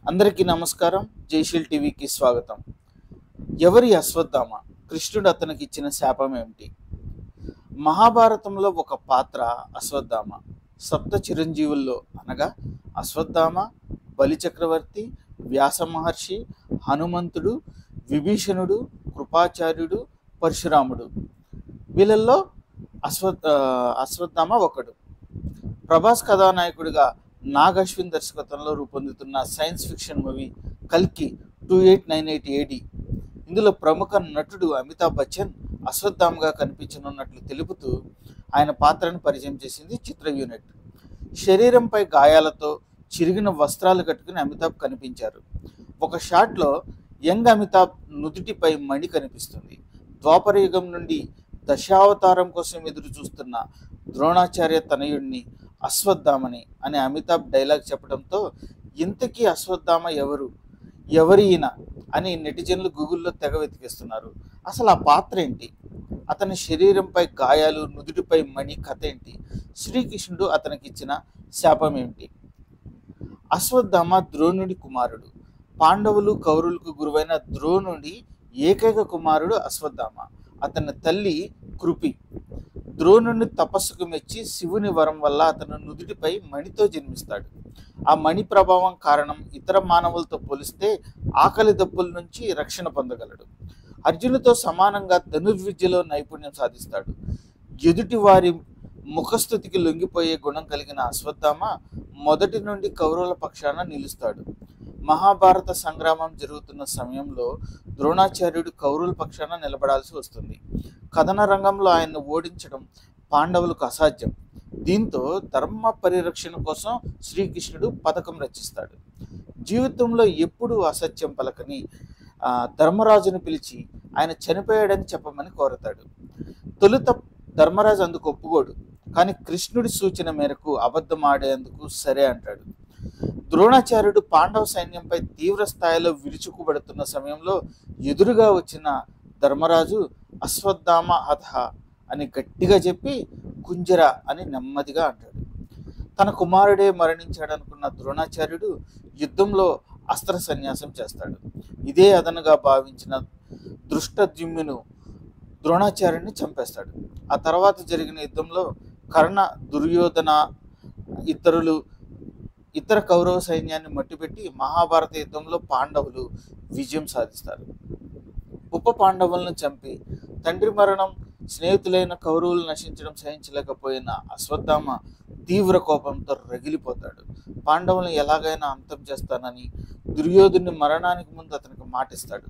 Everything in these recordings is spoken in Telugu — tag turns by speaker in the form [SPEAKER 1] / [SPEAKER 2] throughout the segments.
[SPEAKER 1] అందరికీ నమస్కారం. జైశీల్ టీవీకి స్వాగతం. ఎవరి అశ్వత్థామ? కృష్ణుడు అతనికి ఇచ్చిన శాపం ఏమిటి? మహాభారతంలో ఒక పాత్ర అశ్వత్థామ. సప్త చిరంజీవుల్లో అనగా అశ్వత్థామ, బలిచక్రవర్తి, వ్యాస మహర్షి, హనుమంతుడు, విభీషణుడు, కృపాచార్యుడు, పరశురాముడు. వీళ్ళల్లో అశ్వత్థామ ఒకడు. ప్రభాస్ కథానాయకుడిగా నాగ్ అశ్విన్ దర్శకత్వంలో రూపొందుతున్న సైన్స్ ఫిక్షన్ మూవీ కల్కి 2898 AD. ఇందులో ప్రముఖ నటుడు అమితాబ్ బచ్చన్ అశ్వత్థామగా కనిపించనున్నట్లు తెలుపుతూ ఆయన పాత్రను పరిచయం చేసింది చిత్ర యూనిట్. శరీరంపై గాయాలతో చిరిగిన వస్త్రాలు కట్టుకుని అమితాబ్ కనిపించారు. ఒక షాట్లో యంగ్ అమితాబ్ నుదుటిపై మణి కనిపిస్తుంది. ద్వాపర యుగం నుండి దశావతారం కోసం ఎదురు చూస్తున్న ద్రోణాచార్య తనయుడిని అశ్వత్థామని అని అమితాబ్ డైలాగ్ చెప్పడంతో ఇంతకీ అశ్వత్థామ ఎవరి ఈయన అని నెటిజన్లు గూగుల్లో తెగ వెతికేస్తున్నారు. అసలు ఆ పాత్ర ఏంటి? అతని శరీరంపై గాయాలు, నుదుటిపై మణి కథ ఏంటి? శ్రీకృష్ణుడు అతనికి ఇచ్చిన శాపం ఏమిటి? అశ్వత్థామ ద్రోణుడి కుమారుడు. పాండవులు కౌరవులకు గురువైన ద్రోణుడి ఏకైక కుమారుడు అశ్వత్థామ. అతని తల్లి కృపి. ద్రోణుని తపస్సుకు మెచ్చి శివుని వరం వల్ల అతను నుదుటిపై మణితో జన్మిస్తాడు. ఆ మణి ప్రభావం కారణం ఇతర మానవులతో పోలిస్తే ఆకలి దప్పుల నుంచి రక్షణ పొందగలడు. అర్జునుతో సమానంగా ధనుర్విద్యలో నైపుణ్యం సాధిస్తాడు. ఎదుటి వారి ముఖస్థుతికి లొంగిపోయే గుణం కలిగిన అశ్వత్థామ మొదటి నుండి కౌరవుల పక్షాన నిలుస్తాడు. మహాభారత సంగ్రామం జరుగుతున్న సమయంలో ద్రోణాచార్యుడు కౌరవుల పక్షాన నిలబడాల్సి వస్తుంది. కథన రంగంలో ఆయన్ను ఓడించడం పాండవులకు అసాధ్యం. దీంతో ధర్మ పరిరక్షణ కోసం శ్రీకృష్ణుడు పథకం రచిస్తాడు. జీవితంలో ఎప్పుడూ అసత్యం పలకని ధర్మరాజును పిలిచి ఆయన చనిపోయాడని చెప్పమని కోరతాడు. తొలుత ధర్మరాజు అందుకు ఒప్పుకోడు. కానీ కృష్ణుడి సూచన మేరకు అబద్ధం ఆడేందుకు సరే అంటాడు. ద్రోణాచార్యుడు పాండవ సైన్యంపై తీవ్ర స్థాయిలో విరుచుకుపడుతున్న సమయంలో ఎదురుగా వచ్చిన ధర్మరాజు అశ్వత్థామ హత అని గట్టిగా చెప్పి కుంజర అని నెమ్మదిగా అంటాడు. తన కుమారుడే మరణించాడనుకున్న ద్రోణాచార్యుడు యుద్ధంలో అస్త్ర సన్యాసం చేస్తాడు. ఇదే అదనుగా భావించిన దృష్టద్యుమ్నుడు ద్రోణాచార్యుడిని చంపేస్తాడు. ఆ తర్వాత జరిగిన యుద్ధంలో కర్ణ, దుర్యోధన ఇతర కౌరవ సైన్యాన్ని మట్టిపెట్టి మహాభారత యుద్ధంలో పాండవులు విజయం సాధిస్తారు. ఉప పాండవులను చంపి తండ్రి మరణం, స్నేహితులైన కౌరవులు నశించడం సహించలేకపోయిన అశ్వత్థామ తీవ్ర కోపంతో రగిలిపోతాడు. పాండవులను ఎలాగైనా అంతం చేస్తానని దుర్యోధుని మరణానికి ముందు అతనికి మాటిస్తాడు.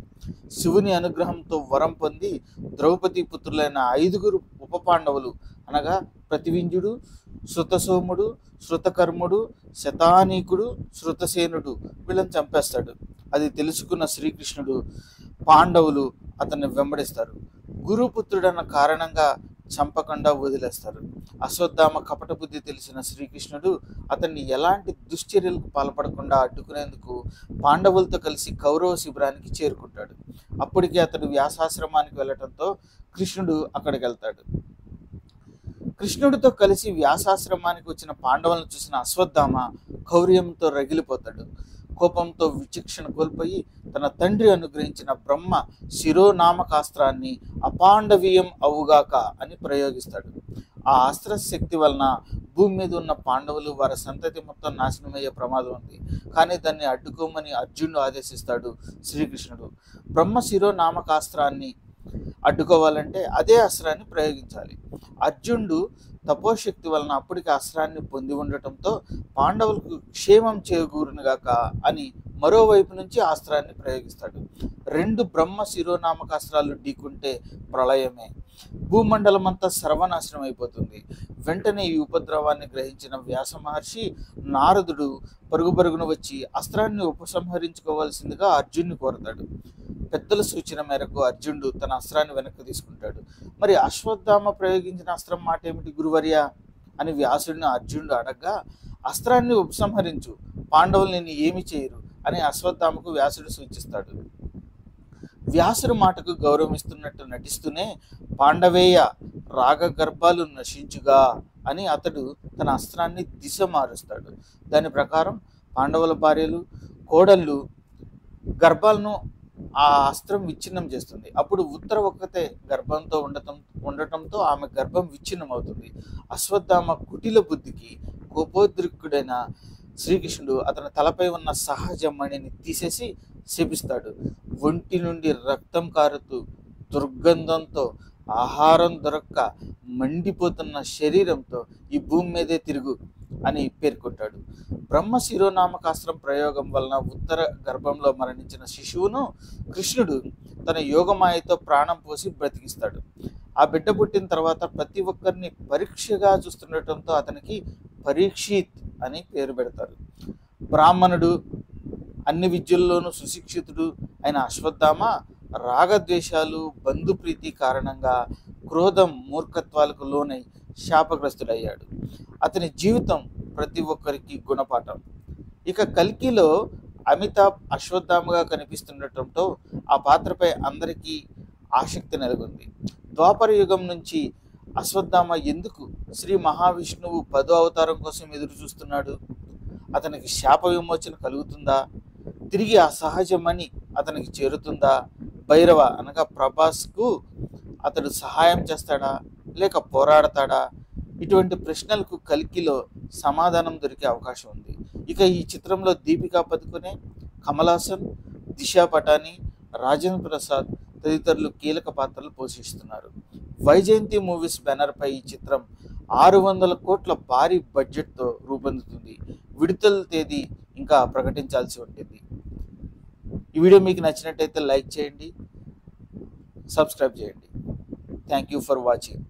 [SPEAKER 1] శివుని అనుగ్రహంతో వరం పొంది ద్రౌపది పుత్రులైన 5 ఉప పాండవులు అనగా ప్రతివింజుడు, శృతసోముడు, శృతకర్ముడు, శతానీకుడు, శృతసేనుడు వీళ్ళని చంపేస్తాడు. అది తెలుసుకున్న శ్రీకృష్ణుడు పాండవులు అతన్ని వెంబడిస్తారు. గురుపుత్రుడన్న కారణంగా చంపకుండా వదిలేస్తారు. అశ్వత్థామ కపట బుద్ధి తెలిసిన శ్రీకృష్ణుడు అతన్ని ఎలాంటి దుశ్చర్యలకు పాల్పడకుండా అడ్డుకునేందుకు పాండవులతో కలిసి కౌరవ శిబిరానికి చేరుకుంటాడు. అప్పటికే అతడు వ్యాసాశ్రమానికి వెళ్ళటంతో కృష్ణుడు అక్కడికి వెళ్తాడు. కృష్ణుడితో కలిసి వ్యాసాశ్రమానికి వచ్చిన పాండవులను చూసిన అశ్వత్థామ కౌర్యంతో రగిలిపోతాడు. కోపంతో విచక్షణ కోల్పోయి తన తండ్రి అనుగ్రహించిన బ్రహ్మ శిరోనామకాస్త్రాన్ని అపాండవీయం అవుగాక అని ప్రయోగిస్తాడు. ఆ అస్త్ర శక్తి వలన భూమి మీద ఉన్న పాండవులు, వారి సంతతి మొత్తం నాశనమయ్యే ప్రమాదం ఉంది. కానీ దాన్ని అడ్డుకోమని అర్జునుడు ఆదేశిస్తాడు శ్రీకృష్ణుడు. బ్రహ్మ శిరోనామకాస్త్రాన్ని అడ్డుకోవాలంటే అదే అస్త్రాన్ని ప్రయోగించాలి. అర్జునుడు తపోశక్తి వలన అప్పటికి అస్త్రాన్ని పొంది ఉండటంతో పాండవులకు క్షేమం చేకూరునుగాక అని మరోవైపు నుంచి అస్త్రాన్ని ప్రయోగిస్తాడు. 2 బ్రహ్మ శిరోనామకాస్త్రాలు ఢీకుంటే ప్రళయమే. భూమండలం అంతా సర్వనాశనం అయిపోతుంది. వెంటనే ఈ ఉపద్రవాన్ని గ్రహించిన వ్యాస మహర్షి నారదుడు పరుగుపరుగున వచ్చి అస్త్రాన్ని ఉపసంహరించుకోవాల్సిందిగా అర్జున్ని కోరతాడు. పెద్దల సూచన మేరకు అర్జునుడు తన అస్త్రాన్ని వెనక్కి తీసుకుంటాడు. మరి అశ్వత్థామ ప్రయోగించిన అస్త్రం మాట ఏమిటి గురువర్య అని వ్యాసుడిని అర్జునుడు అడగ్గా, అస్త్రాన్ని ఉపసంహరించు, పాండవులు నిన్ను ఏమి చేయరు అని అశ్వత్థామకు వ్యాసుడు సూచిస్తాడు. వ్యాసుడి మాటకు గౌరవిస్తున్నట్టు నటిస్తూనే పాండవేయ రాగగర్భాలు నశించుగా అని అతడు తన అస్త్రాన్ని దిశ మారుస్తాడు. దాని ప్రకారం పాండవుల భార్యలు, కోడళ్ళు గర్భాలను ఆ అస్త్రం విచ్ఛిన్నం చేస్తుంది. అప్పుడు ఉత్తర ఒక్కతే గర్భంతో ఉండటంతో ఆమె గర్భం విచ్ఛిన్నం అవుతుంది. అశ్వత్థామ కుటిల బుద్ధికి కోపోద్రిక్తుడైన శ్రీకృష్ణుడు అతని తలపై ఉన్న సహజ మణిని తీసేసి శపిస్తాడు. ఒంటి నుండి రక్తం కారుతూ దుర్గంధంతో ఆహారం దొరక్క మండిపోతున్న శరీరంతో ఈ భూమి మీదే తిరుగు అని పేర్కొంటాడు. బ్రహ్మ శిరోనామకాస్త్రం ప్రయోగం వలన ఉత్తర గర్భంలో మరణించిన శిశువును కృష్ణుడు తన యోగమాయతో ప్రాణం పోసి బ్రతికిస్తాడు. ఆ బిడ్డ పుట్టిన తర్వాత ప్రతి ఒక్కరిని పరీక్షగా చూస్తుండటంతో అతనికి పరీక్షిత్ అని పేరు పెడతారు. బ్రాహ్మణుడు, అన్ని విద్యల్లోనూ సుశిక్షితుడు అయిన అశ్వత్థామ రాగద్వేషాలు, బంధుప్రీతి కారణంగా క్రోధం, మూర్ఖత్వాలకు లోనై శాపగ్రస్తుడయ్యాడు. అతని జీవితం ప్రతి ఒక్కరికి గుణపాఠం. ఇక కల్కిలో అమితాబ్ అశ్వత్థామగా కనిపిస్తుండటంతో ఆ పాత్రపై అందరికీ ఆసక్తి నెలకొంది. ద్వాపర యుగం నుంచి అశ్వత్థామ ఎందుకు శ్రీ మహావిష్ణువు 10వ అవతారం కోసం ఎదురు చూస్తున్నాడు? అతనికి శాప విమోచన కలుగుతుందా? తిరిగి ఆ సహజమని అతనికి చేరుతుందా? భైరవ అనగా ప్రభాస్కు అతడు సహాయం చేస్తాడా లేక పోరాడతాడా? ఇటువంటి ప్రశ్నలకు కల్కిలో సమాధానం దొరికే అవకాశం ఉంది. ఇక ఈ చిత్రంలో దీపికా పదుకొనే, కమల్ హాసన్, దిశా పటాని, రాజేంద్ర ప్రసాద్ తదితరులు కీలక పాత్రలు పోషిస్తున్నారు. వైజయంతి మూవీస్ బ్యానర్పై ఈ చిత్రం 600 కోట్ల భారీ బడ్జెట్తో రూపొందుతుంది. విడుదల తేదీ ఇంకా ప్రకటించాల్సి ఉంటుంది. ఈ వీడియో మీకు నచ్చినట్టయితే లైక్ చేయండి, సబ్స్క్రైబ్ చేయండి. Thank you for watching.